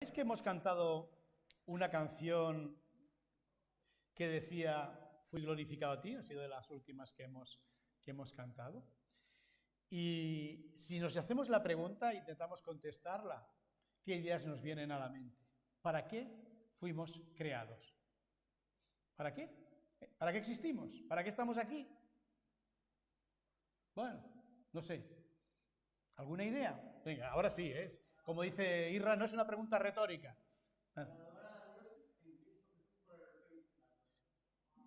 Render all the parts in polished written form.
Es que hemos cantado una canción que decía, fui glorificado a ti, ha sido de las últimas que hemos cantado. Y si nos hacemos la pregunta, intentamos contestarla, ¿qué ideas nos vienen a la mente? ¿Para qué fuimos creados? ¿Para qué? ¿Para qué existimos? ¿Para qué estamos aquí? Bueno, no sé. ¿Alguna idea? Venga, ahora sí, es. Como dice Irra, no es una pregunta retórica.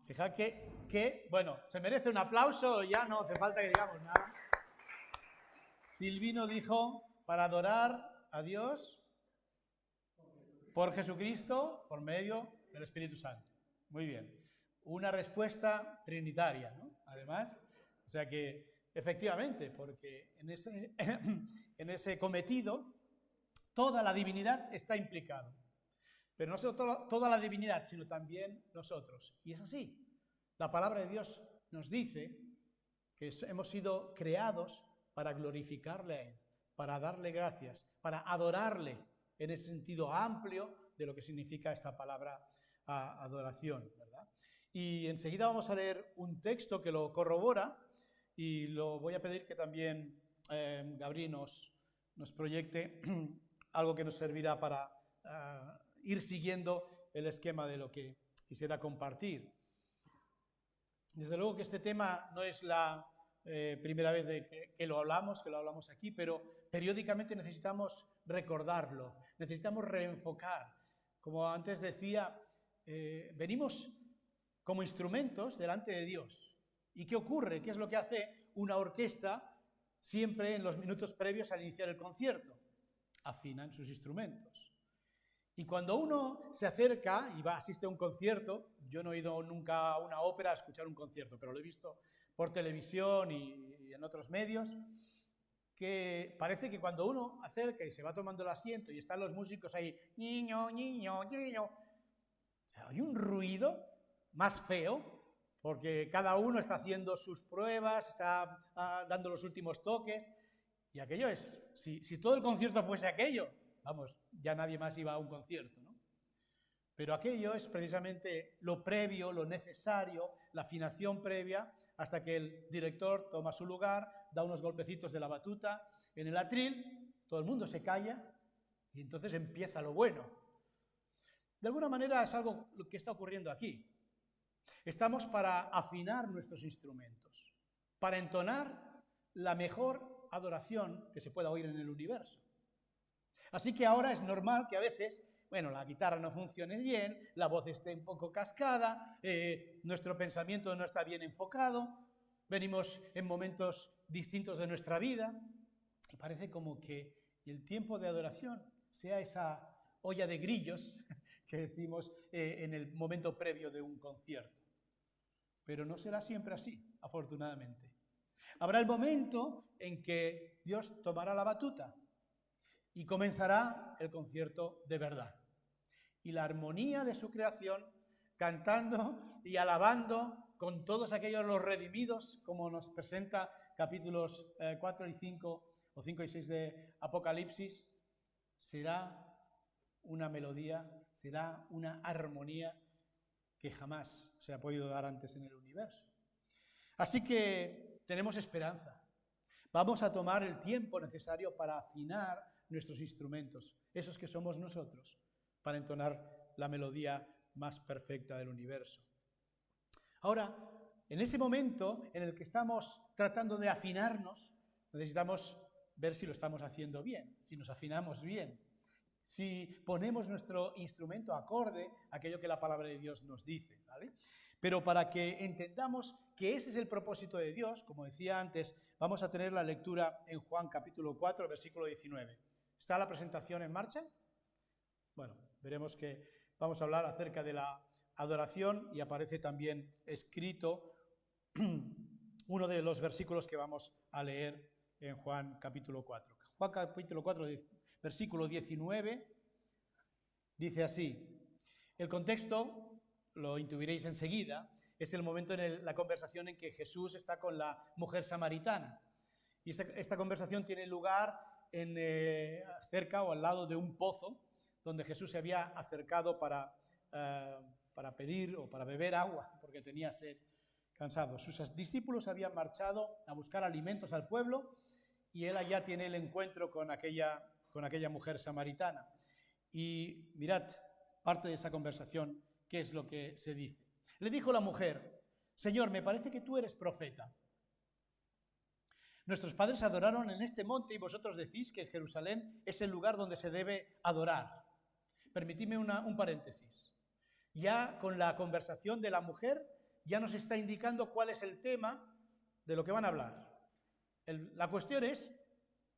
Fijad que, bueno, se merece un aplauso, ya no hace falta que digamos nada. Silvino dijo, para adorar a Dios por Jesucristo, por medio del Espíritu Santo. Muy bien. Una respuesta trinitaria, ¿no? Además, o sea que, efectivamente, porque en ese cometido, toda la divinidad está implicada. Pero no solo toda la divinidad, sino también nosotros. Y es así. La palabra de Dios nos dice que hemos sido creados para glorificarle a Él, para darle gracias, para adorarle en ese sentido amplio de lo que significa esta palabra adoración, ¿verdad? Y enseguida vamos a leer un texto que lo corrobora y lo voy a pedir que también Gabriel nos proyecte algo que nos servirá para ir siguiendo el esquema de lo que quisiera compartir. Desde luego que este tema no es la primera vez que lo hablamos aquí, pero periódicamente necesitamos recordarlo, necesitamos reenfocar. Como antes decía, venimos como instrumentos delante de Dios. ¿Y qué ocurre? ¿Qué es lo que hace una orquesta siempre en los minutos previos al iniciar el concierto? Afinan sus instrumentos. Y cuando uno se acerca y asiste a un concierto, yo no he ido nunca a una ópera a escuchar un concierto, pero lo he visto por televisión y en otros medios, que parece que cuando uno acerca y se va tomando el asiento y están los músicos ahí, niño, niño, niño, o sea, hay un ruido más feo, porque cada uno está haciendo sus pruebas, está dando los últimos toques, y aquello es, si todo el concierto fuese aquello, vamos, ya nadie más iba a un concierto, ¿no? Pero aquello es precisamente lo previo, lo necesario, la afinación previa, hasta que el director toma su lugar, da unos golpecitos de la batuta en el atril, todo el mundo se calla y entonces empieza lo bueno. De alguna manera es algo lo que está ocurriendo aquí. Estamos para afinar nuestros instrumentos, para entonar la mejor adoración que se pueda oír en el universo. Así que ahora es normal que a veces, bueno, la guitarra no funcione bien, la voz esté un poco cascada, nuestro pensamiento no está bien enfocado, venimos en momentos distintos de nuestra vida y parece como que el tiempo de adoración sea esa olla de grillos que decimos en el momento previo de un concierto. Pero no será siempre así, afortunadamente. Habrá el momento en que Dios tomará la batuta y comenzará el concierto de verdad. Y la armonía de su creación, cantando y alabando con todos aquellos los redimidos, como nos presenta capítulos 4 y 5, o 5 y 6 de Apocalipsis, será una melodía, será una armonía que jamás se ha podido dar antes en el universo. Así que tenemos esperanza. Vamos a tomar el tiempo necesario para afinar nuestros instrumentos, esos que somos nosotros, para entonar la melodía más perfecta del universo. Ahora, en ese momento en el que estamos tratando de afinarnos, necesitamos ver si lo estamos haciendo bien, si nos afinamos bien, si ponemos nuestro instrumento acorde a aquello que la palabra de Dios nos dice, ¿vale? Pero para que entendamos que ese es el propósito de Dios, como decía antes, vamos a tener la lectura en Juan capítulo 4, versículo 19. ¿Está la presentación en marcha? Bueno, veremos que vamos a hablar acerca de la adoración y aparece también escrito uno de los versículos que vamos a leer en Juan capítulo 4. Juan capítulo 4, versículo 19, dice así. El contexto, lo intuiréis enseguida, es el momento en la conversación en que Jesús está con la mujer samaritana. Y esta conversación tiene lugar cerca o al lado de un pozo donde Jesús se había acercado para pedir o para beber agua, porque tenía sed, cansado. Sus discípulos habían marchado a buscar alimentos al pueblo y él allá tiene el encuentro con aquella mujer samaritana. Y mirad parte de esa conversación, qué es lo que se dice. Le dijo la mujer: Señor, me parece que tú eres profeta. Nuestros padres adoraron en este monte y vosotros decís que Jerusalén es el lugar donde se debe adorar. Permitidme un paréntesis. Ya con la conversación de la mujer ya nos está indicando cuál es el tema de lo que van a hablar. La cuestión es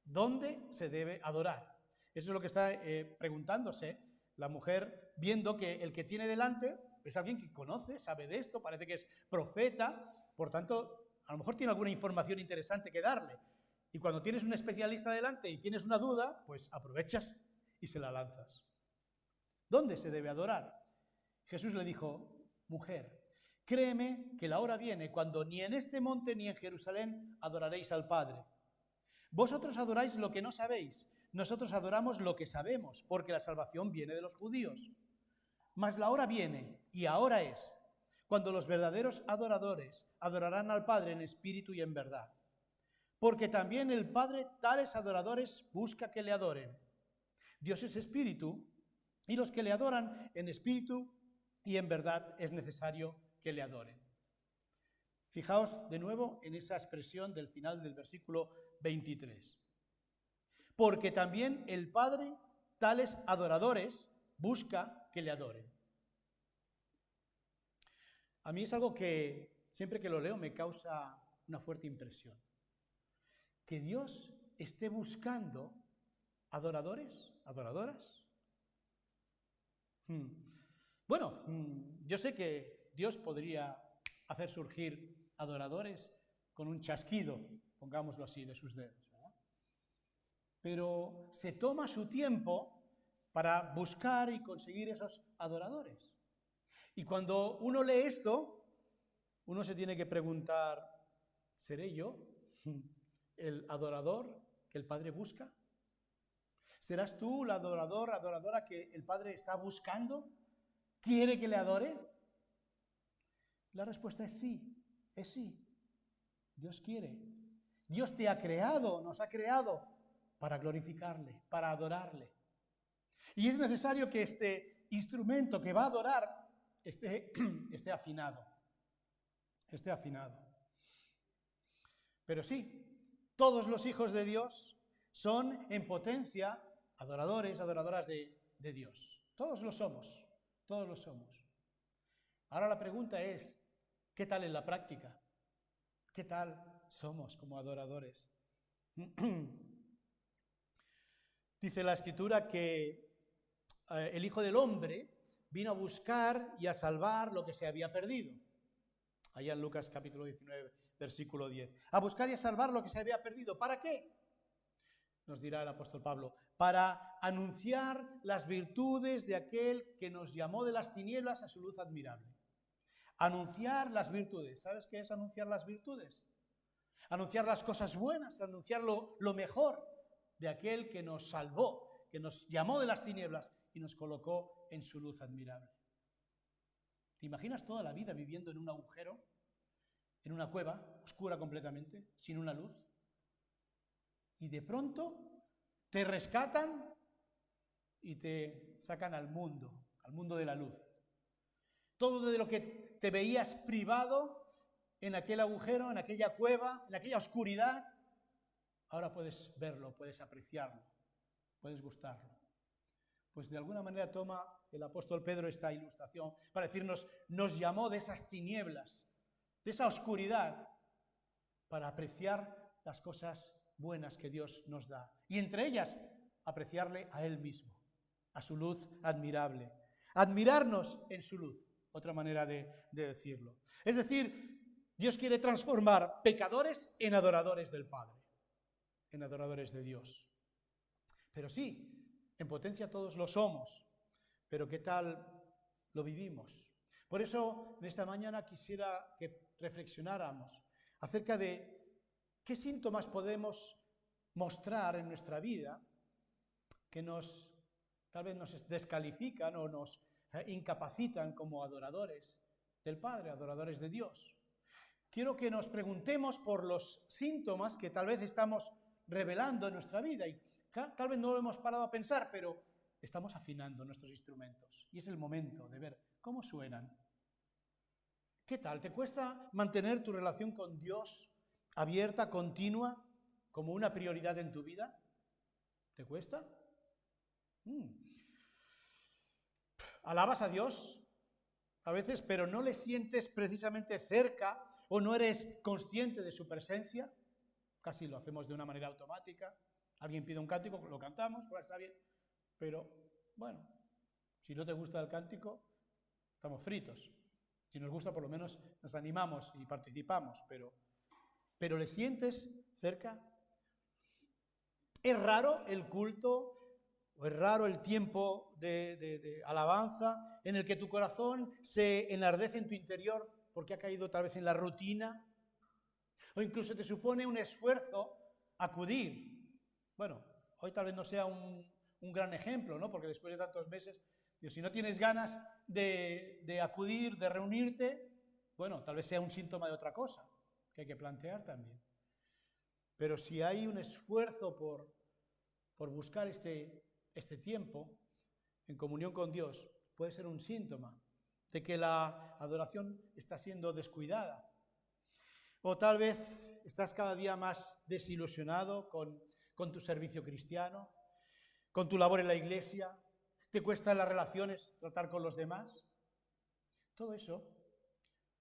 ¿dónde se debe adorar? Eso es lo que está preguntándose la mujer, viendo que el que tiene delante es alguien que conoce, sabe de esto, parece que es profeta, por tanto, a lo mejor tiene alguna información interesante que darle. Y cuando tienes un especialista delante y tienes una duda, pues aprovechas y se la lanzas. ¿Dónde se debe adorar? Jesús le dijo: mujer, créeme que la hora viene cuando ni en este monte ni en Jerusalén adoraréis al Padre. Vosotros adoráis lo que no sabéis, nosotros adoramos lo que sabemos, porque la salvación viene de los judíos. Mas la hora viene, y ahora es, cuando los verdaderos adoradores adorarán al Padre en espíritu y en verdad. Porque también el Padre tales adoradores busca que le adoren. Dios es espíritu, y los que le adoran en espíritu y en verdad es necesario que le adoren. Fijaos de nuevo en esa expresión del final del versículo 23. Porque también el Padre tales adoradores busca que le adoren. A mí es algo que siempre que lo leo me causa una fuerte impresión. Que Dios esté buscando adoradores, adoradoras. Bueno, yo sé que Dios podría hacer surgir adoradores con un chasquido, pongámoslo así, de sus dedos, ¿verdad? Pero se toma su tiempo para buscar y conseguir esos adoradores. Y cuando uno lee esto, uno se tiene que preguntar: ¿seré yo el adorador que el Padre busca? ¿Serás tú la adoradora que el Padre está buscando? ¿Quiere que le adore? La respuesta es sí, es sí. Dios quiere. Dios te ha creado, nos ha creado para glorificarle, para adorarle. Y es necesario que este instrumento que va a adorar esté afinado. Esté afinado. Pero sí, todos los hijos de Dios son en potencia adoradores, adoradoras de Dios. Todos lo somos, todos lo somos. Ahora la pregunta es, ¿qué tal en la práctica? ¿Qué tal somos como adoradores? Dice la Escritura que el Hijo del Hombre vino a buscar y a salvar lo que se había perdido. Allá en Lucas capítulo 19, versículo 10. A buscar y a salvar lo que se había perdido. ¿Para qué? Nos dirá el apóstol Pablo. Para anunciar las virtudes de aquel que nos llamó de las tinieblas a su luz admirable. Anunciar las virtudes. ¿Sabes qué es anunciar las virtudes? Anunciar las cosas buenas, anunciar lo mejor de aquel que nos salvó, que nos llamó de las tinieblas y nos colocó en su luz admirable. ¿Te imaginas toda la vida viviendo en un agujero, en una cueva, oscura completamente, sin una luz? Y de pronto te rescatan y te sacan al mundo de la luz. Todo de lo que te veías privado en aquel agujero, en aquella cueva, en aquella oscuridad, ahora puedes verlo, puedes apreciarlo, puedes gustarlo. Pues de alguna manera toma el apóstol Pedro esta ilustración para decirnos, nos llamó de esas tinieblas, de esa oscuridad, para apreciar las cosas buenas que Dios nos da. Y entre ellas, apreciarle a Él mismo, a su luz admirable. Admirarnos en su luz, otra manera de decirlo. Es decir, Dios quiere transformar pecadores en adoradores del Padre, en adoradores de Dios. Pero sí, en potencia todos lo somos, pero ¿qué tal lo vivimos? Por eso, en esta mañana quisiera que reflexionáramos acerca de qué síntomas podemos mostrar en nuestra vida que nos tal vez nos descalifican o nos incapacitan como adoradores del Padre, adoradores de Dios. Quiero que nos preguntemos por los síntomas que tal vez estamos revelando en nuestra vida y tal vez no lo hemos parado a pensar, pero estamos afinando nuestros instrumentos y es el momento de ver cómo suenan. ¿Qué tal? ¿Te cuesta mantener tu relación con Dios abierta, continua, como una prioridad en tu vida? ¿Te cuesta? ¿Alabas a Dios a veces, pero no le sientes precisamente cerca o no eres consciente de su presencia? Casi lo hacemos de una manera automática. Alguien pide un cántico, lo cantamos, pues está bien. Pero, bueno, si no te gusta el cántico, estamos fritos. Si nos gusta, por lo menos nos animamos y participamos, pero ¿le sientes cerca? ¿Es raro el culto o es raro el tiempo de alabanza en el que tu corazón se enardece en tu interior porque ha caído tal vez en la rutina? O incluso te supone un esfuerzo acudir. Bueno, hoy tal vez no sea un gran ejemplo, ¿no? Porque después de tantos meses, si no tienes ganas de acudir, de reunirte, bueno, tal vez sea un síntoma de otra cosa que hay que plantear también. Pero si hay un esfuerzo por buscar este tiempo en comunión con Dios, puede ser un síntoma de que la adoración está siendo descuidada. O tal vez estás cada día más desilusionado con tu servicio cristiano, con tu labor en la iglesia, te cuestan las relaciones, tratar con los demás. Todo eso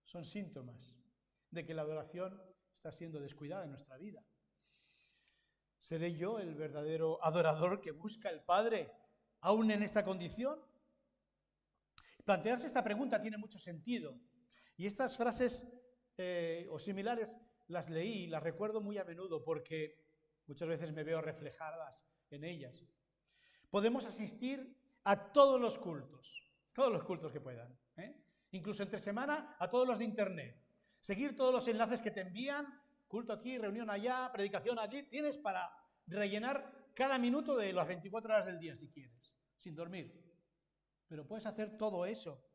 son síntomas de que la adoración está siendo descuidada en nuestra vida. ¿Seré yo el verdadero adorador que busca el Padre aún en esta condición? Plantearse esta pregunta tiene mucho sentido. Y estas frases o similares las leí y las recuerdo muy a menudo porque muchas veces me veo reflejadas en ellas. Podemos asistir a todos los cultos que puedan, incluso entre semana a todos los de internet, seguir todos los enlaces que te envían, culto aquí, reunión allá, predicación allí, tienes para rellenar cada minuto de las 24 horas del día si quieres, sin dormir. Pero puedes hacer todo eso,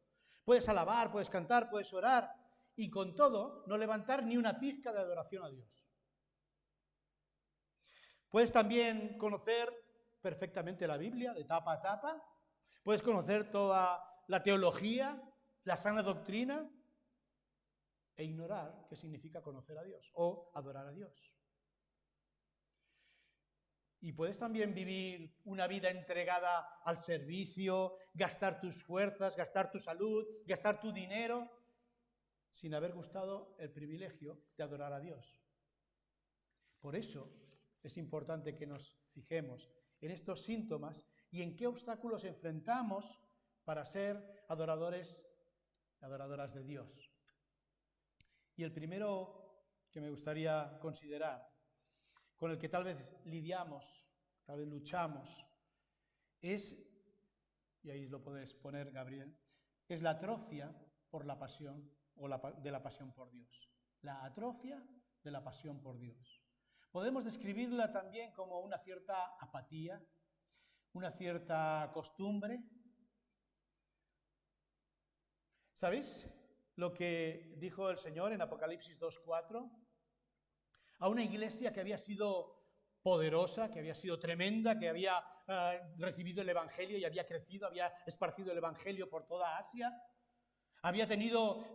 puedes alabar, puedes cantar, puedes orar y con todo no levantar ni una pizca de adoración a Dios. Puedes también conocer perfectamente la Biblia de tapa a tapa, puedes conocer toda la teología, la sana doctrina e ignorar qué significa conocer a Dios o adorar a Dios. Y puedes también vivir una vida entregada al servicio, gastar tus fuerzas, gastar tu salud, gastar tu dinero, sin haber gustado el privilegio de adorar a Dios. Por eso es importante que nos fijemos en estos síntomas y en qué obstáculos enfrentamos para ser adoradores y adoradoras de Dios. Y el primero que me gustaría considerar, con el que tal vez lidiamos, tal vez luchamos, es, y ahí lo puedes poner, Gabriel, es la atrofia por la pasión o de la pasión por Dios. La atrofia de la pasión por Dios. Podemos describirla también como una cierta apatía, una cierta costumbre. ¿Sabéis lo que dijo el Señor en Apocalipsis 2:4? A una iglesia que había sido poderosa, que había sido tremenda, que había recibido el Evangelio y había crecido, había esparcido el Evangelio por toda Asia. Había tenido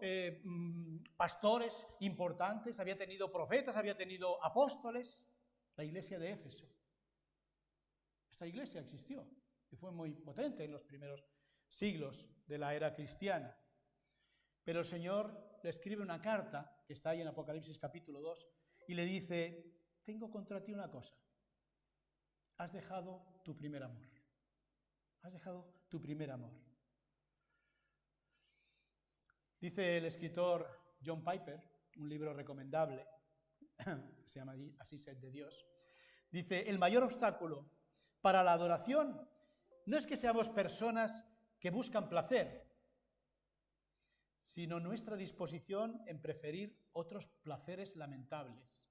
pastores importantes, había tenido profetas, había tenido apóstoles. La iglesia de Éfeso. Esta iglesia existió y fue muy potente en los primeros siglos de la era cristiana. Pero el Señor le escribe una carta, que está ahí en Apocalipsis capítulo 2, y le dice, tengo contra ti una cosa. Has dejado tu primer amor. Has dejado tu primer amor. Dice el escritor John Piper, un libro recomendable, se llama Así sed de Dios, dice, el mayor obstáculo para la adoración no es que seamos personas que buscan placer, sino nuestra disposición en preferir otros placeres lamentables.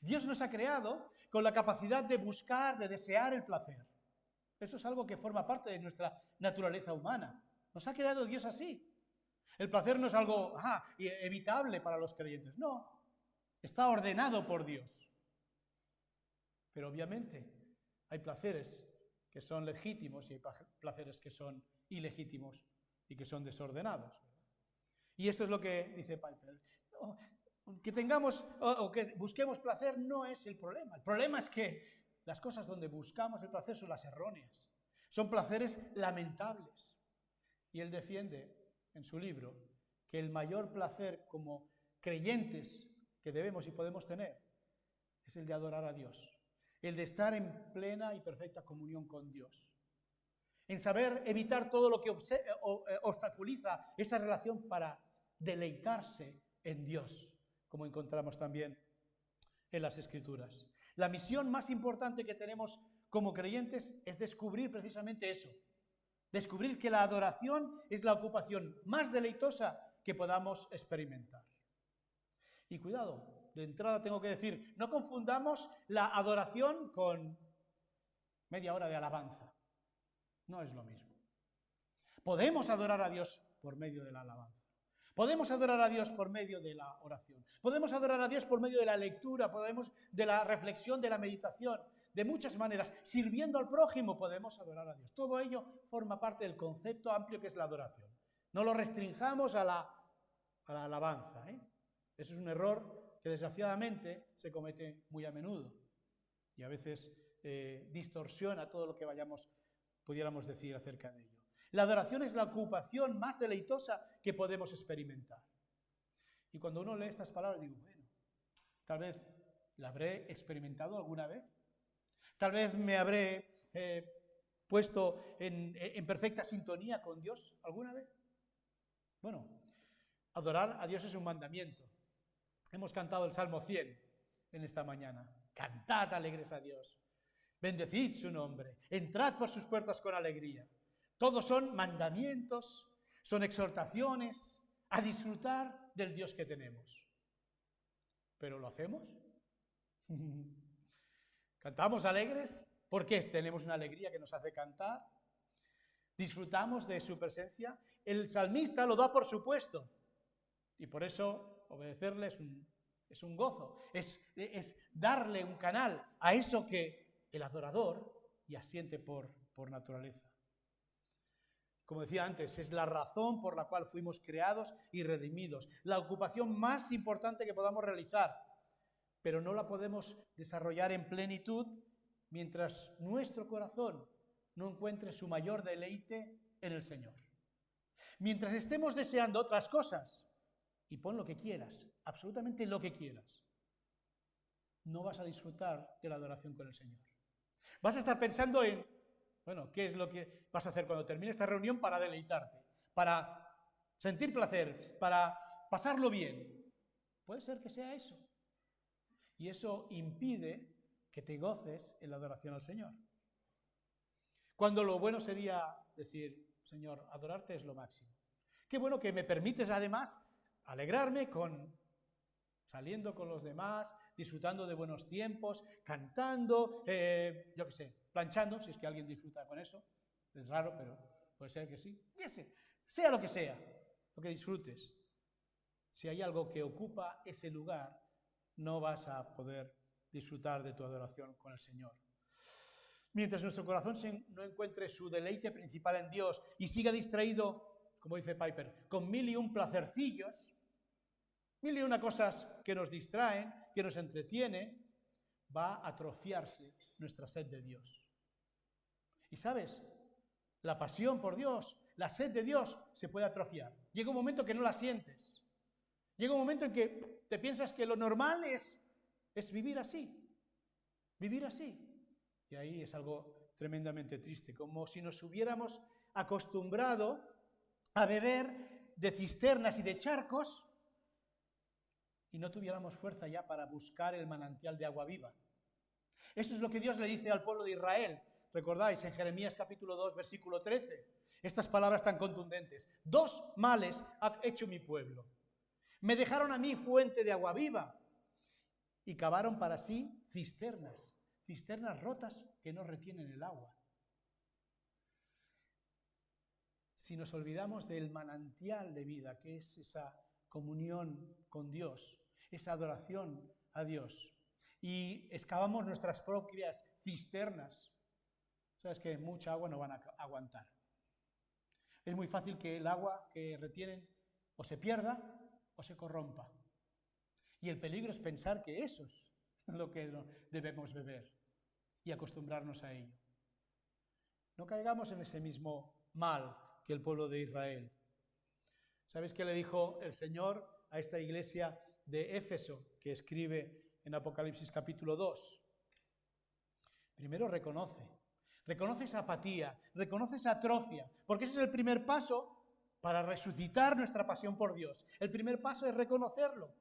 Dios nos ha creado con la capacidad de buscar, de desear el placer. Eso es algo que forma parte de nuestra naturaleza humana. Nos ha creado Dios así. El placer no es algo evitable para los creyentes. No, está ordenado por Dios. Pero obviamente hay placeres que son legítimos y hay placeres que son ilegítimos y que son desordenados. Y esto es lo que dice Piper. Que tengamos o que busquemos placer no es el problema. El problema es que las cosas donde buscamos el placer son las erróneas. Son placeres lamentables. Y él defiende en su libro que el mayor placer como creyentes que debemos y podemos tener es el de adorar a Dios. El de estar en plena y perfecta comunión con Dios. En saber evitar todo lo que obstaculiza esa relación para deleitarse en Dios, como encontramos también en las Escrituras. La misión más importante que tenemos como creyentes es descubrir precisamente eso. Descubrir que la adoración es la ocupación más deleitosa que podamos experimentar. Y cuidado, de entrada tengo que decir, no confundamos la adoración con media hora de alabanza. No es lo mismo. Podemos adorar a Dios por medio de la alabanza. Podemos adorar a Dios por medio de la oración. Podemos adorar a Dios por medio de la lectura, de la reflexión, de la meditación. De muchas maneras, sirviendo al prójimo podemos adorar a Dios. Todo ello forma parte del concepto amplio que es la adoración. No lo restringamos a la alabanza. Eso es un error que desgraciadamente se comete muy a menudo y a veces distorsiona todo lo que pudiéramos decir acerca de ello. La adoración es la ocupación más deleitosa que podemos experimentar. Y cuando uno lee estas palabras, digo, bueno, tal vez la habré experimentado alguna vez. Tal vez me habré puesto en perfecta sintonía con Dios alguna vez. Bueno, adorar a Dios es un mandamiento. Hemos cantado el Salmo 100 en esta mañana. Cantad alegres a Dios. Bendecid su nombre. Entrad por sus puertas con alegría. Todos son mandamientos, son exhortaciones a disfrutar del Dios que tenemos. ¿Pero lo hacemos? ¿Cantamos alegres? ¿Por qué tenemos una alegría que nos hace cantar? ¿Disfrutamos de su presencia? El salmista lo da por supuesto. Y por eso obedecerle es un gozo. Es darle un canal a eso que el adorador ya siente por naturaleza. Como decía antes, es la razón por la cual fuimos creados y redimidos. La ocupación más importante que podamos realizar. Pero no la podemos desarrollar en plenitud mientras nuestro corazón no encuentre su mayor deleite en el Señor. Mientras estemos deseando otras cosas, y pon lo que quieras, absolutamente lo que quieras, no vas a disfrutar de la adoración con el Señor. Vas a estar pensando en, ¿qué es lo que vas a hacer cuando termine esta reunión para deleitarte, para sentir placer, para pasarlo bien? Puede ser que sea eso. Y eso impide que te goces en la adoración al Señor. Cuando lo bueno sería decir, Señor, adorarte es lo máximo. Qué bueno que me permites además alegrarme saliendo con los demás, disfrutando de buenos tiempos, cantando, planchando, si es que alguien disfruta con eso. Es raro, pero puede ser que sí. Sea lo que sea, lo que disfrutes. Si hay algo que ocupa ese lugar, no vas a poder disfrutar de tu adoración con el Señor. Mientras nuestro corazón no encuentre su deleite principal en Dios y siga distraído, como dice Piper, con 1001 placercillos, 1001 cosas que nos distraen, que nos entretienen, va a atrofiarse nuestra sed de Dios. Y sabes, la pasión por Dios, la sed de Dios se puede atrofiar. Llega un momento que no la sientes. Llega un momento en que te piensas que lo normal es vivir así. Vivir así. Y ahí es algo tremendamente triste, como si nos hubiéramos acostumbrado a beber de cisternas y de charcos y no tuviéramos fuerza ya para buscar el manantial de agua viva. Eso es lo que Dios le dice al pueblo de Israel. ¿Recordáis? En Jeremías capítulo 2, versículo 13. Estas palabras tan contundentes. 2 males ha hecho mi pueblo. Me dejaron a mí fuente de agua viva y cavaron para sí cisternas rotas que no retienen el agua. si nos olvidamos del manantial de vida, que es esa comunión con Dios, esa adoración a Dios, y excavamos nuestras propias cisternas, sabes que mucha agua no van a aguantar. Es muy fácil que el agua que retienen o se pierda o se corrompa. Y el peligro es pensar que eso es lo que debemos beber y acostumbrarnos a ello. No caigamos en ese mismo mal que el pueblo de Israel. ¿Sabes qué le dijo el Señor a esta iglesia de Éfeso, que escribe en Apocalipsis capítulo 2? Primero reconoce esa apatía, reconoce esa atrofia, porque ese es el primer paso para resucitar nuestra pasión por Dios. El primer paso es reconocerlo.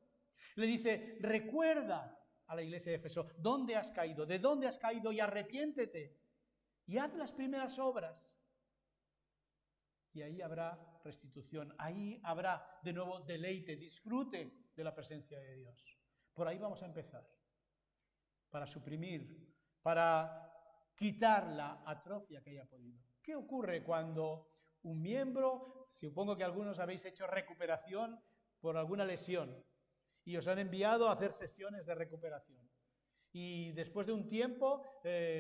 Le dice, recuerda a la iglesia de Éfeso dónde has caído, de dónde has caído y arrepiéntete y haz las primeras obras. Y ahí habrá restitución, ahí habrá de nuevo deleite, disfrute de la presencia de Dios. Por ahí vamos a empezar, para suprimir, para quitar la atrofia que haya podido. ¿Qué ocurre cuando un miembro, supongo que algunos habéis hecho recuperación por alguna lesión y os han enviado a hacer sesiones de recuperación? Y después de un tiempo,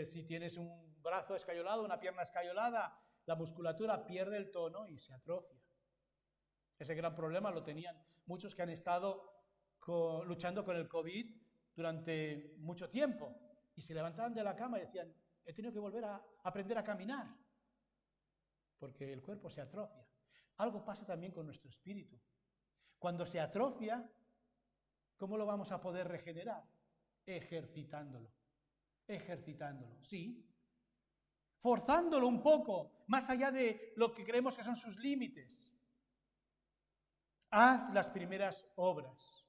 si tienes un brazo escayolado, una pierna escayolada, la musculatura pierde el tono y se atrofia. Ese gran problema lo tenían muchos que han estado luchando con el COVID durante mucho tiempo y se levantaban de la cama y decían, he tenido que volver a aprender a caminar porque el cuerpo se atrofia. Algo pasa también con nuestro espíritu. Cuando se atrofia, ¿cómo lo vamos a poder regenerar? Ejercitándolo, sí. Forzándolo un poco, más allá de lo que creemos que son sus límites. Haz las primeras obras.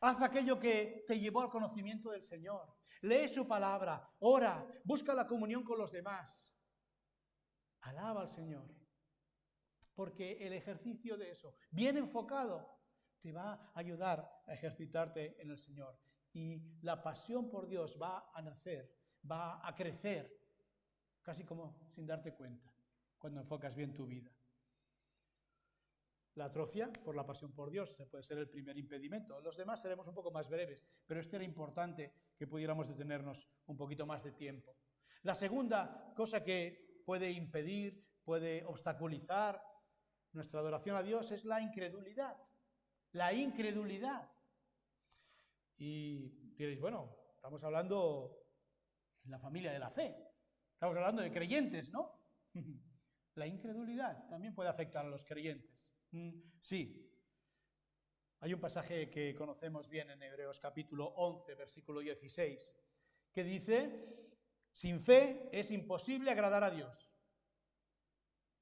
Haz aquello que te llevó al conocimiento del Señor. Lee su palabra, ora, busca la comunión con los demás. Alaba al Señor. Porque el ejercicio de eso, bien enfocado, te va a ayudar a ejercitarte en el Señor. Y la pasión por Dios va a nacer, va a crecer, casi como sin darte cuenta, cuando enfocas bien tu vida. La atrofia por la pasión por Dios puede ser el primer impedimento. Los demás seremos un poco más breves, pero este era importante que pudiéramos detenernos un poquito más de tiempo. La segunda cosa que puede impedir, puede obstaculizar nuestra adoración a Dios es la incredulidad. La incredulidad. Y diréis, bueno, estamos hablando en la familia de la fe. Estamos hablando de creyentes, ¿no? La incredulidad también puede afectar a los creyentes. Sí. Hay un pasaje que conocemos bien en Hebreos capítulo 11, versículo 16, que dice, sin fe es imposible agradar a Dios.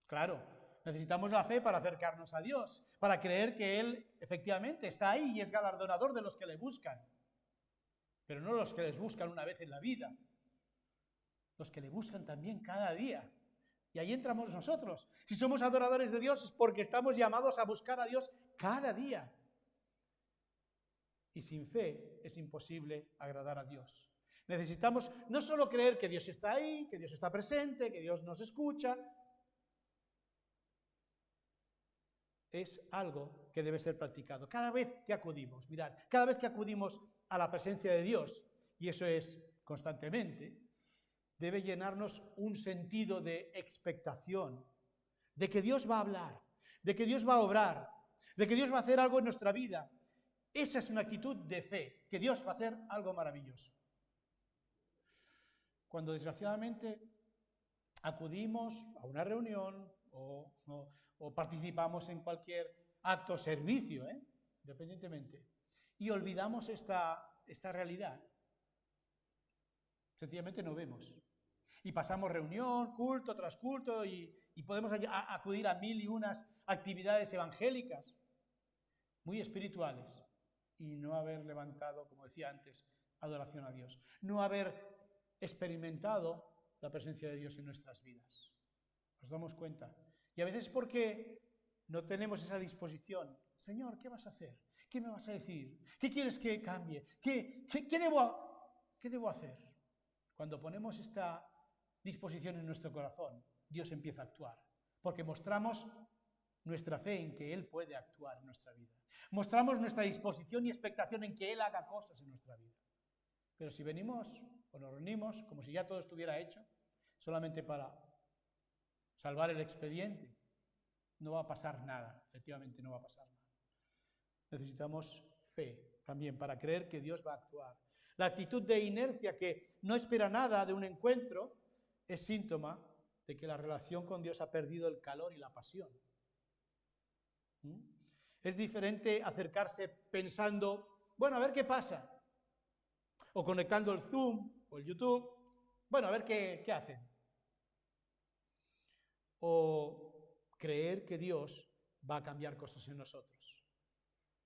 Claro, necesitamos la fe para acercarnos a Dios, para creer que Él efectivamente está ahí y es galardonador de los que le buscan. Pero no los que les buscan una vez en la vida, los que le buscan también cada día. Y ahí entramos nosotros. Si somos adoradores de Dios es porque estamos llamados a buscar a Dios cada día. Y sin fe es imposible agradar a Dios. Necesitamos no solo creer que Dios está ahí, que Dios está presente, que Dios nos escucha. Es algo que debe ser practicado. Cada vez que acudimos, mirad, cada vez que acudimos a la presencia de Dios, y eso es constantemente, debe llenarnos un sentido de expectación, de que Dios va a hablar, de que Dios va a obrar, de que Dios va a hacer algo en nuestra vida. Esa es una actitud de fe, que Dios va a hacer algo maravilloso. Cuando desgraciadamente acudimos a una reunión o participamos en cualquier acto o servicio, independientemente, y olvidamos esta realidad, sencillamente no vemos. Y pasamos reunión, culto tras culto y podemos acudir a 1000 y unas actividades evangélicas, muy espirituales, y no haber levantado, como decía antes, adoración a Dios. No haber experimentado la presencia de Dios en nuestras vidas. ¿Nos damos cuenta? Y a veces porque no tenemos esa disposición. Señor, ¿qué vas a hacer? ¿Qué me vas a decir? ¿Qué quieres que cambie? ¿Qué debo hacer? Cuando ponemos esta disposición en nuestro corazón, Dios empieza a actuar. porque mostramos nuestra fe en que Él puede actuar en nuestra vida. Mostramos nuestra disposición y expectación en que Él haga cosas en nuestra vida. Pero si venimos o nos reunimos como si ya todo estuviera hecho, solamente para salvar el expediente, no va a pasar nada, efectivamente no va a pasar nada. Necesitamos fe también para creer que Dios va a actuar. La actitud de inercia que no espera nada de un encuentro es síntoma de que la relación con Dios ha perdido el calor y la pasión. Es diferente acercarse pensando, bueno, a ver qué pasa, o conectando el Zoom o el YouTube, bueno, a ver qué hacen. O creer que Dios va a cambiar cosas en nosotros.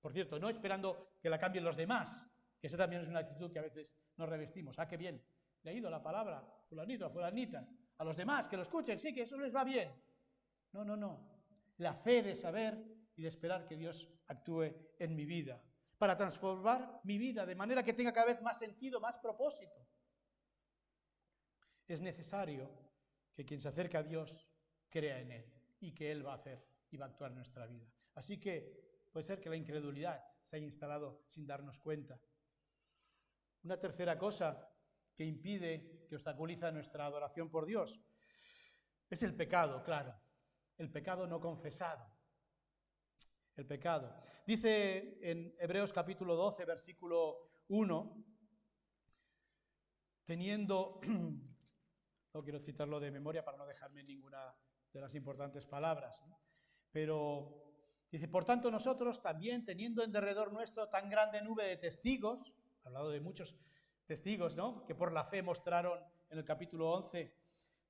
Por cierto, no esperando que la cambien los demás, que esa también es una actitud que a veces nos revestimos. Ah, qué bien, leído la palabra, fulanito, fulanita, a los demás que lo escuchen, sí, que eso les va bien. No, no, no. La fe de saber y de esperar que Dios actúe en mi vida, para transformar mi vida de manera que tenga cada vez más sentido, más propósito. Es necesario que quien se acerca a Dios crea en Él y que Él va a hacer y va a actuar en nuestra vida. Así que puede ser que la incredulidad se haya instalado sin darnos cuenta. Una tercera cosa que impide, que obstaculiza nuestra adoración por Dios, es el pecado, claro. El pecado no confesado. El pecado. Dice en Hebreos capítulo 12, versículo 1, teniendo, no quiero citarlo de memoria para no dejarme ninguna de las importantes palabras, ¿no? Pero dice, por tanto nosotros también, teniendo en derredor nuestro tan grande nube de testigos, hablado de muchos testigos, ¿no?, que por la fe mostraron en el capítulo 11,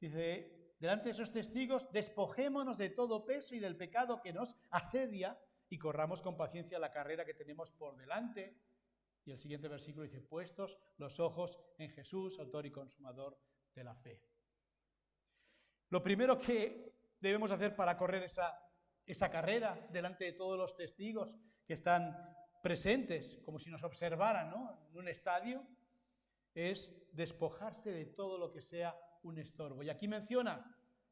dice, delante de esos testigos, despojémonos de todo peso y del pecado que nos asedia y corramos con paciencia la carrera que tenemos por delante. Y el siguiente versículo dice, puestos los ojos en Jesús, autor y consumador de la fe. Lo primero que debemos hacer para correr esa carrera delante de todos los testigos que están presentes, como si nos observaran, ¿no?, en un estadio, es despojarse de todo lo que sea un estorbo. Y aquí menciona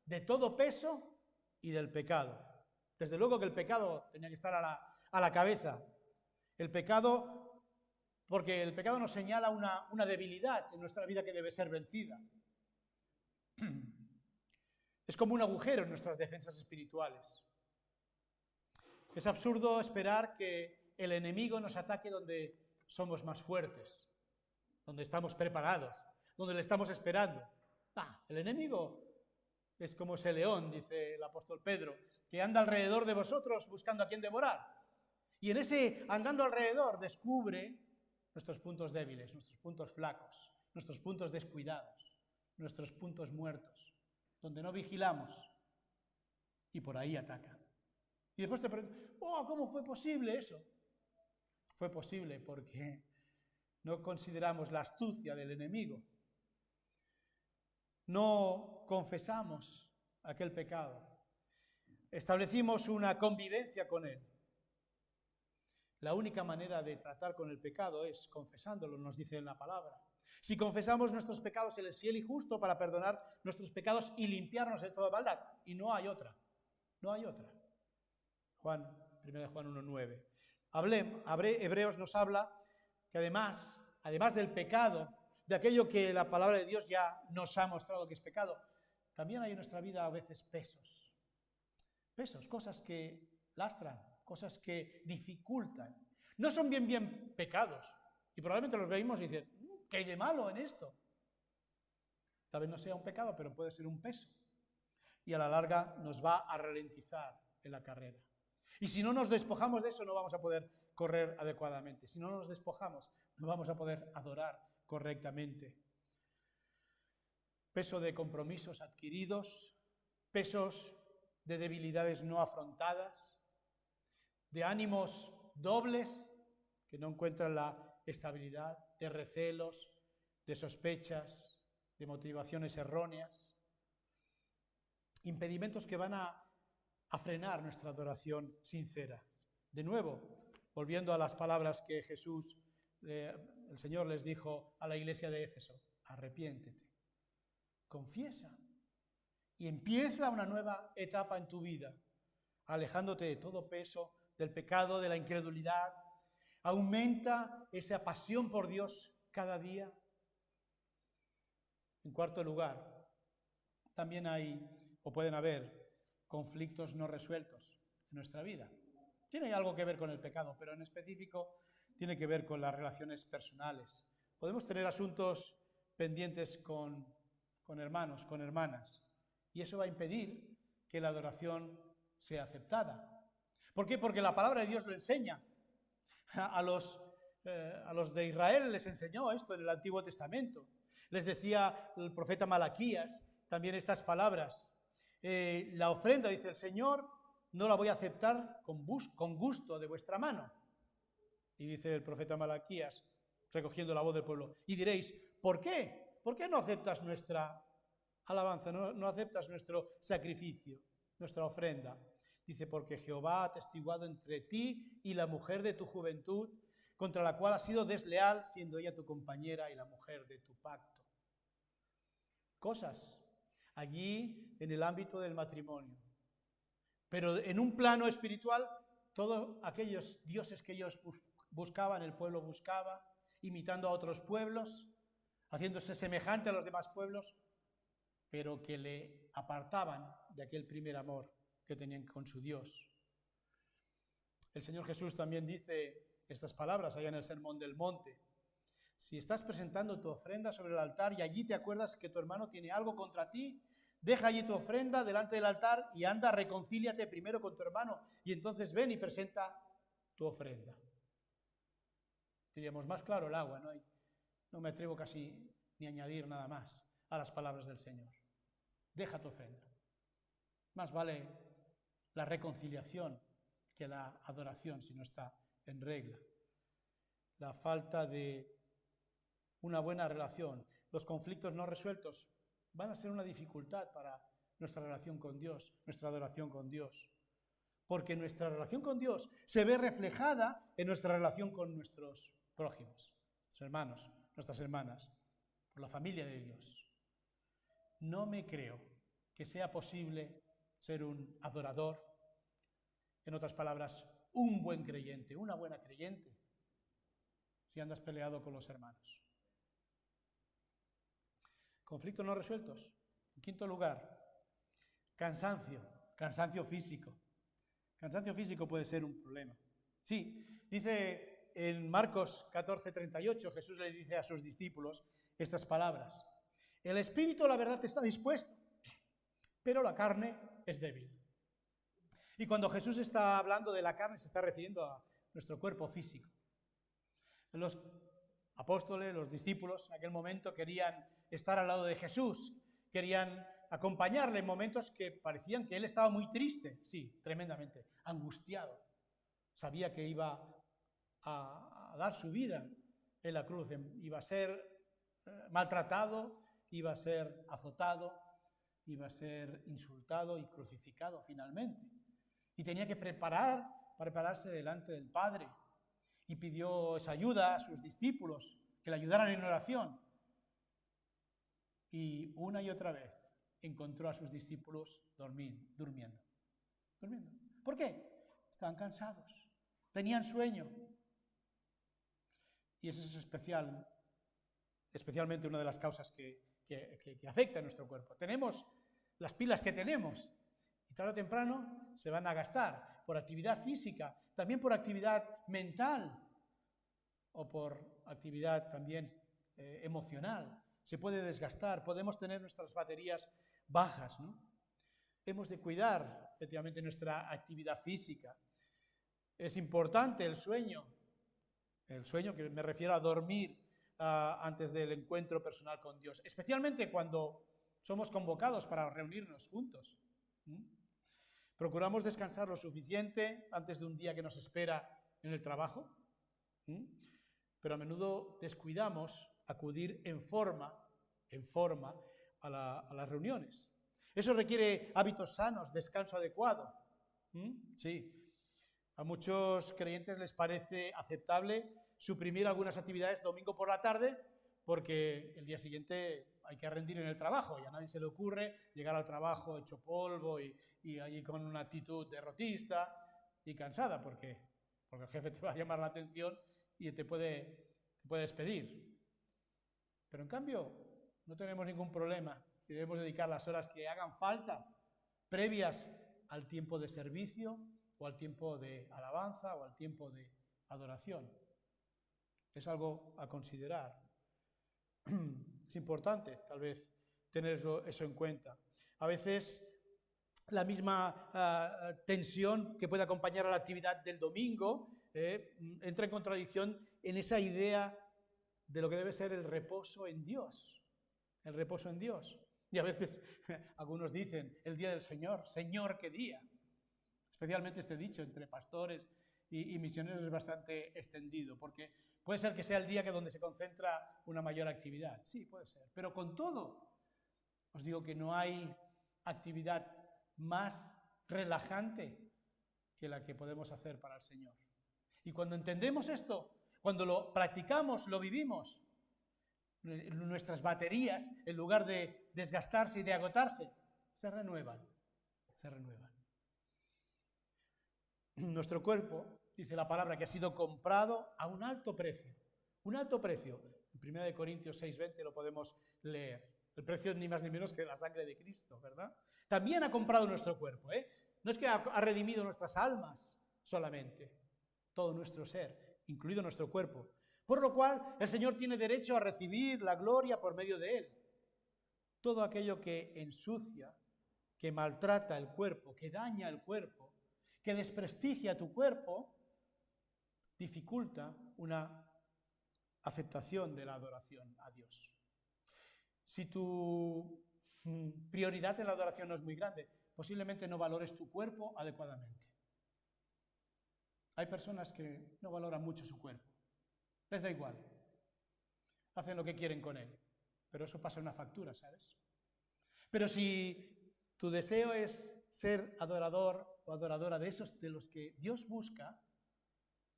de todo peso y del pecado. Desde luego que el pecado tenía que estar a la cabeza. El pecado, porque el pecado nos señala una debilidad en nuestra vida que debe ser vencida. Es como un agujero en nuestras defensas espirituales. Es absurdo esperar que el enemigo nos ataque donde somos más fuertes, donde estamos preparados, donde le estamos esperando. El enemigo es como ese león, dice el apóstol Pedro, que anda alrededor de vosotros buscando a quien devorar. Y en ese andando alrededor descubre nuestros puntos débiles, nuestros puntos flacos, nuestros puntos descuidados, nuestros puntos muertos, donde no vigilamos, y por ahí ataca. Y después te preguntas, ¿cómo fue posible eso? Fue posible porque no consideramos la astucia del enemigo. No confesamos aquel pecado. Establecimos una convivencia con él. La única manera de tratar con el pecado es confesándolo, nos dice en la palabra. Si confesamos nuestros pecados, Él es fiel y justo para perdonar nuestros pecados y limpiarnos de toda maldad. Y no hay otra. No hay otra. 1 Juan 1:9. Hebreos nos habla que además del pecado, de aquello que la palabra de Dios ya nos ha mostrado que es pecado, también hay en nuestra vida a veces pesos. Pesos, cosas que lastran, cosas que dificultan. No son bien pecados. Y probablemente los veamos y dicen, ¿qué hay de malo en esto? Tal vez no sea un pecado, pero puede ser un peso. Y a la larga nos va a ralentizar en la carrera. Y si no nos despojamos de eso, no vamos a poder correr adecuadamente. Si no nos despojamos, no vamos a poder adorar correctamente. Peso de compromisos adquiridos, pesos de debilidades no afrontadas, de ánimos dobles que no encuentran la estabilidad, de recelos, de sospechas, de motivaciones erróneas, impedimentos que van a frenar nuestra adoración sincera. De nuevo, volviendo a las palabras que el Señor les dijo a la iglesia de Éfeso, arrepiéntete, confiesa y empieza una nueva etapa en tu vida, alejándote de todo peso, del pecado, de la incredulidad. Aumenta esa pasión por Dios cada día. En cuarto lugar, también hay o pueden haber conflictos no resueltos en nuestra vida. Tiene algo que ver con el pecado, pero en específico tiene que ver con las relaciones personales. Podemos tener asuntos pendientes con hermanos, con hermanas, y eso va a impedir que la adoración sea aceptada. ¿Por qué? Porque la palabra de Dios lo enseña. A los de Israel les enseñó esto en el Antiguo Testamento. Les decía el profeta Malaquías también estas palabras. La ofrenda, dice el Señor, no la voy a aceptar con gusto de vuestra mano. Y dice el profeta Malaquías, recogiendo la voz del pueblo, y diréis, ¿por qué? ¿Por qué no aceptas nuestra alabanza, no aceptas nuestro sacrificio, nuestra ofrenda? Dice, porque Jehová ha atestiguado entre ti y la mujer de tu juventud, contra la cual has sido desleal, siendo ella tu compañera y la mujer de tu pacto. Cosas allí en el ámbito del matrimonio. Pero en un plano espiritual, todos aquellos dioses que ellos buscaban, el pueblo buscaba, imitando a otros pueblos, haciéndose semejante a los demás pueblos, pero que le apartaban de aquel primer amor que tenían con su Dios. El Señor Jesús también dice estas palabras allá en el Sermón del Monte. Si estás presentando tu ofrenda sobre el altar y allí te acuerdas que tu hermano tiene algo contra ti, deja allí tu ofrenda delante del altar y anda, reconcíliate primero con tu hermano y entonces ven y presenta tu ofrenda. Diríamos, más claro el agua, no me atrevo casi ni a añadir nada más a las palabras del Señor. Deja tu ofrenda. Más vale la reconciliación que la adoración si no está en regla. La falta de una buena relación, los conflictos no resueltos van a ser una dificultad para nuestra relación con Dios, nuestra adoración con Dios. Porque nuestra relación con Dios se ve reflejada en nuestra relación con nuestros prójimos, nuestros hermanos, nuestras hermanas, por la familia de Dios. No me creo que sea posible ser un adorador, en otras palabras, un buen creyente, una buena creyente, si andas peleado con los hermanos. Conflictos no resueltos. En quinto lugar, cansancio físico. Cansancio físico puede ser un problema. Sí, dice en Marcos 14:38, Jesús le dice a sus discípulos estas palabras. El espíritu, la verdad, está dispuesto, pero la carne es débil. Y cuando Jesús está hablando de la carne, se está refiriendo a nuestro cuerpo físico. Los apóstoles, los discípulos, en aquel momento querían estar al lado de Jesús, querían acompañarle en momentos que parecían que él estaba muy triste, sí, tremendamente, angustiado. Sabía que iba a dar su vida en la cruz, iba a ser maltratado, iba a ser azotado, iba a ser insultado y crucificado finalmente. Y tenía que prepararse delante del Padre. Y pidió esa ayuda a sus discípulos, que le ayudaran en oración. Y una y otra vez encontró a sus discípulos durmiendo. ¿Por qué? Estaban cansados, tenían sueño. Y eso es especialmente una de las causas que afecta a nuestro cuerpo. Tenemos las pilas que tenemos y tarde o temprano se van a gastar por actividad física, también por actividad mental o por actividad también emocional. Se puede desgastar, podemos tener nuestras baterías bajas, ¿no? Hemos de cuidar efectivamente nuestra actividad física. Es importante el sueño que me refiero a dormir antes del encuentro personal con Dios, especialmente cuando somos convocados para reunirnos juntos. ¿Procuramos descansar lo suficiente antes de un día que nos espera en el trabajo? Pero a menudo descuidamos acudir en forma a las reuniones. Eso requiere hábitos sanos, descanso adecuado. Sí. A muchos creyentes les parece aceptable suprimir algunas actividades domingo por la tarde porque el día siguiente hay que rendir en el trabajo y a nadie se le ocurre llegar al trabajo hecho polvo y allí con una actitud derrotista y cansada, porque el jefe te va a llamar la atención y te puede despedir. Pero en cambio, no tenemos ningún problema si debemos dedicar las horas que hagan falta previas al tiempo de servicio o al tiempo de alabanza o al tiempo de adoración. Es algo a considerar. Es importante, tal vez, tener eso en cuenta. A veces la misma tensión que puede acompañar a la actividad del domingo entra en contradicción en esa idea de lo que debe ser el reposo en Dios. El reposo en Dios. Y a veces algunos dicen, el día del Señor, Señor, ¿qué día? Especialmente este dicho entre pastores y misioneros es bastante extendido, porque puede ser que sea el día donde se concentra una mayor actividad. Sí, puede ser. Pero con todo, os digo que no hay actividad más relajante que la que podemos hacer para el Señor. Y cuando entendemos esto, cuando lo practicamos, lo vivimos, nuestras baterías, en lugar de desgastarse y de agotarse, se renuevan. Nuestro cuerpo, dice la palabra, que ha sido comprado a un alto precio. Un alto precio. En 1 Corintios 6:20 lo podemos leer. El precio es ni más ni menos que la sangre de Cristo, ¿verdad? También ha comprado nuestro cuerpo, ¿eh? No es que ha redimido nuestras almas solamente, todo nuestro ser, incluido nuestro cuerpo. Por lo cual, el Señor tiene derecho a recibir la gloria por medio de él. Todo aquello que ensucia, que maltrata el cuerpo, que daña el cuerpo, que desprestigia tu cuerpo, dificulta una aceptación de la adoración a Dios. Si tu prioridad en la adoración no es muy grande, posiblemente no valores tu cuerpo adecuadamente. Hay personas que no valoran mucho su cuerpo. Les da igual. Hacen lo que quieren con él. Pero eso pasa una factura, ¿sabes? Pero si tu deseo es ser adorador o adoradora de esos de los que Dios busca,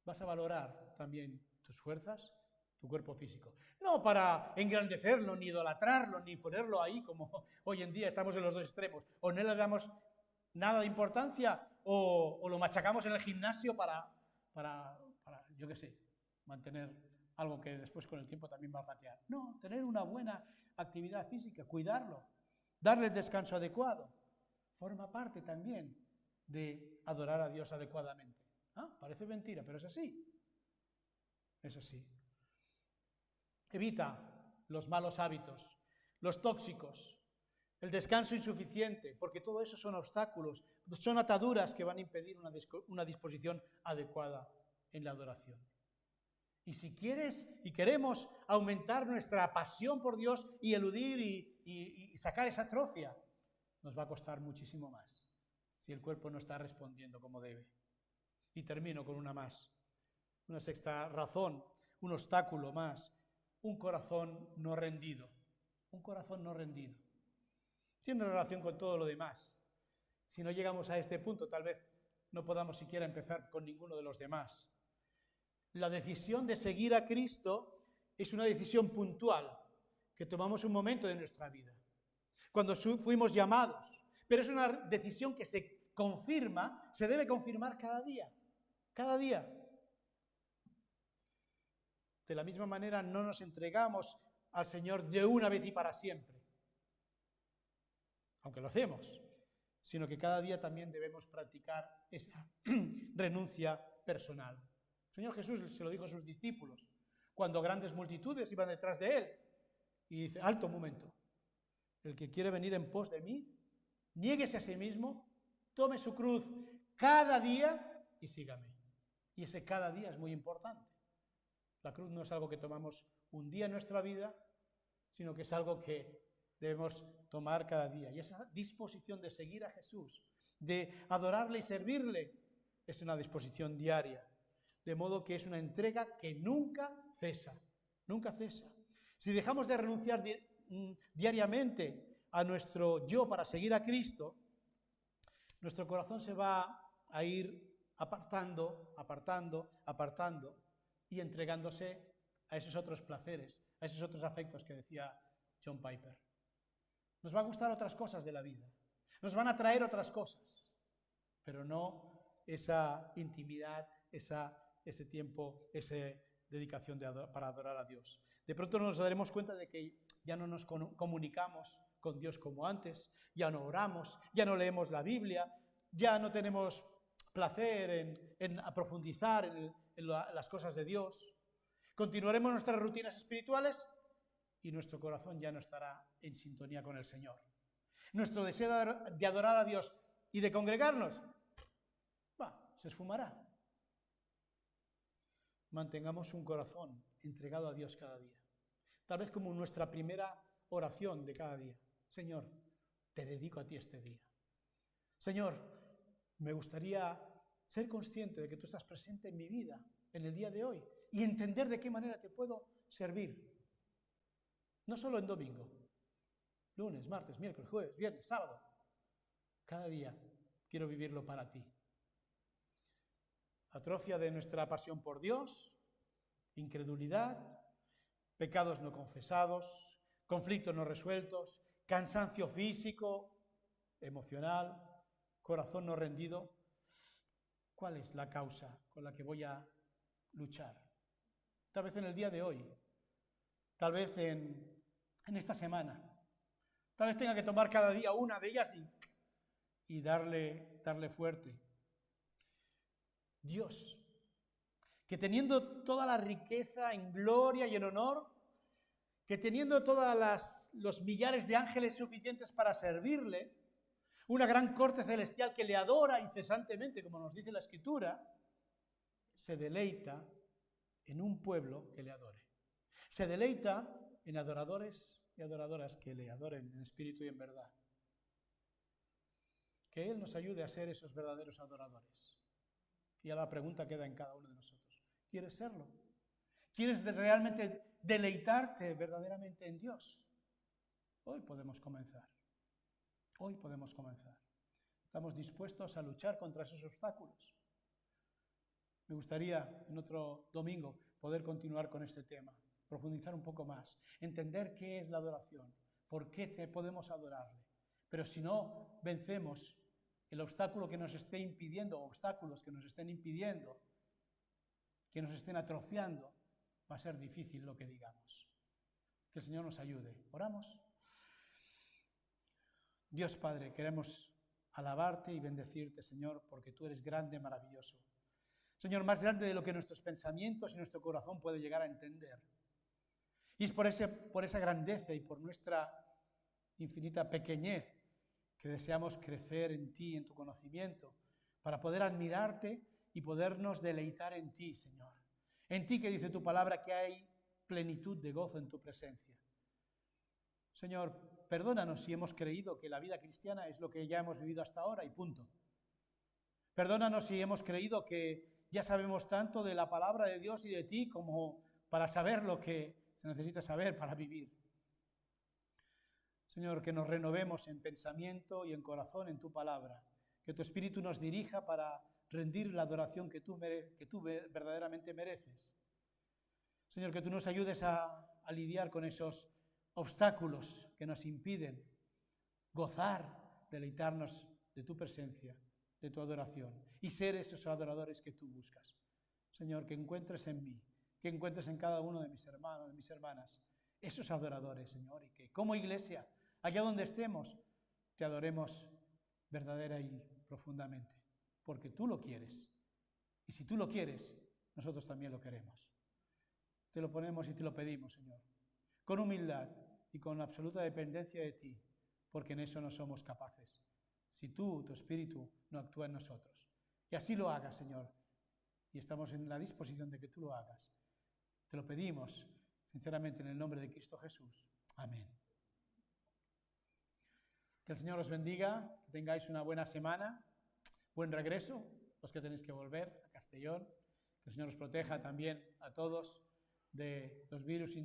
vas a valorar también tus fuerzas, tu cuerpo físico. No para engrandecerlo, ni idolatrarlo, ni ponerlo ahí como hoy en día estamos en los dos extremos. O no le damos nada de importancia o lo machacamos en el gimnasio para yo qué sé, mantener algo que después con el tiempo también va a fatiar. No, tener una buena actividad física, cuidarlo, darle el descanso adecuado, forma parte también de adorar a Dios adecuadamente. ¿Ah? Parece mentira, pero es así. Es así. Evita los malos hábitos, los tóxicos, el descanso insuficiente, porque todo eso son obstáculos, son ataduras que van a impedir una disposición adecuada en la adoración. Y si quieres y queremos aumentar nuestra pasión por Dios y eludir y sacar esa atrofia, nos va a costar muchísimo más si el cuerpo no está respondiendo como debe. Y termino con una más, una sexta razón, un obstáculo más, un corazón no rendido. Un corazón no rendido. Tiene relación con todo lo demás. Si no llegamos a este punto, tal vez no podamos siquiera empezar con ninguno de los demás. La decisión de seguir a Cristo es una decisión puntual que tomamos un momento de nuestra vida, cuando fuimos llamados, pero es una decisión que se confirma, se debe confirmar cada día, cada día. De la misma manera no nos entregamos al Señor de una vez y para siempre, aunque lo hacemos, sino que cada día también debemos practicar esa renuncia personal. El Señor Jesús se lo dijo a sus discípulos cuando grandes multitudes iban detrás de él y dice, alto un momento, el que quiere venir en pos de mí, niéguese a sí mismo, tome su cruz cada día y sígame. Y ese cada día es muy importante. La cruz no es algo que tomamos un día en nuestra vida, sino que es algo que debemos tomar cada día. Y esa disposición de seguir a Jesús, de adorarle y servirle, es una disposición diaria. De modo que es una entrega que nunca cesa, nunca cesa. Si dejamos de renunciar diariamente a nuestro yo para seguir a Cristo, nuestro corazón se va a ir apartando y entregándose a esos otros placeres, a esos otros afectos que decía John Piper. Nos va a gustar otras cosas de la vida, nos van a traer otras cosas, pero no esa intimidad, ese tiempo, esa dedicación para adorar a Dios. De pronto nos daremos cuenta de que ya no nos comunicamos con Dios como antes, ya no oramos, ya no leemos la Biblia, ya no tenemos placer en profundizar en las cosas de Dios. Continuaremos nuestras rutinas espirituales y nuestro corazón ya no estará en sintonía con el Señor. Nuestro deseo de adorar a Dios y de congregarnos, se esfumará. Mantengamos un corazón entregado a Dios cada día. Tal vez como nuestra primera oración de cada día. Señor, te dedico a ti este día. Señor, me gustaría ser consciente de que tú estás presente en mi vida, en el día de hoy, y entender de qué manera te puedo servir. No solo en domingo, lunes, martes, miércoles, jueves, viernes, sábado. Cada día quiero vivirlo para ti. Atrofia de nuestra pasión por Dios, incredulidad, pecados no confesados, conflictos no resueltos, cansancio físico, emocional, corazón no rendido. ¿Cuál es la causa con la que voy a luchar? Tal vez en el día de hoy, tal vez en esta semana, tal vez tenga que tomar cada día una de ellas y darle fuerte. Dios, que teniendo toda la riqueza en gloria y en honor, que teniendo todos los millares de ángeles suficientes para servirle, una gran corte celestial que le adora incesantemente, como nos dice la Escritura, se deleita en un pueblo que le adore. Se deleita en adoradores y adoradoras que le adoren en espíritu y en verdad. Que Él nos ayude a ser esos verdaderos adoradores. Y a la pregunta queda en cada uno de nosotros. ¿Quieres serlo? ¿Quieres realmente deleitarte verdaderamente en Dios? Hoy podemos comenzar. Hoy podemos comenzar. Estamos dispuestos a luchar contra esos obstáculos. Me gustaría en otro domingo poder continuar con este tema, profundizar un poco más, entender qué es la adoración, por qué podemos adorarle. Pero si no vencemos el obstáculo que nos esté impidiendo, obstáculos que nos estén impidiendo, que nos estén atrofiando, va a ser difícil lo que digamos. Que el Señor nos ayude. ¿Oramos? Dios Padre, queremos alabarte y bendecirte, Señor, porque tú eres grande, maravilloso. Señor, más grande de lo que nuestros pensamientos y nuestro corazón puede llegar a entender. Y es por esa grandeza y por nuestra infinita pequeñez que deseamos crecer en ti, en tu conocimiento, para poder admirarte y podernos deleitar en ti, Señor. En ti que dice tu palabra que hay plenitud de gozo en tu presencia. Señor, perdónanos si hemos creído que la vida cristiana es lo que ya hemos vivido hasta ahora y punto. Perdónanos si hemos creído que ya sabemos tanto de la palabra de Dios y de ti como para saber lo que se necesita saber para vivir. Señor, que nos renovemos en pensamiento y en corazón en tu palabra. Que tu Espíritu nos dirija para rendir la adoración que tú verdaderamente mereces. Señor, que tú nos ayudes a lidiar con esos obstáculos que nos impiden gozar, deleitarnos de tu presencia, de tu adoración y ser esos adoradores que tú buscas. Señor, que encuentres en mí, que encuentres en cada uno de mis hermanos, de mis hermanas, esos adoradores, Señor, y que como iglesia, allá donde estemos, te adoremos verdadera y profundamente, porque tú lo quieres. Y si tú lo quieres, nosotros también lo queremos. Te lo ponemos y te lo pedimos, Señor, con humildad y con absoluta dependencia de ti, porque en eso no somos capaces. Si tú, tu Espíritu, no actúa en nosotros. Y así lo hagas, Señor. Y estamos en la disposición de que tú lo hagas. Te lo pedimos, sinceramente, en el nombre de Cristo Jesús. Amén. Que el Señor os bendiga, que tengáis una buena semana, buen regreso, los que tenéis que volver a Castellón. Que el Señor os proteja también a todos de los virus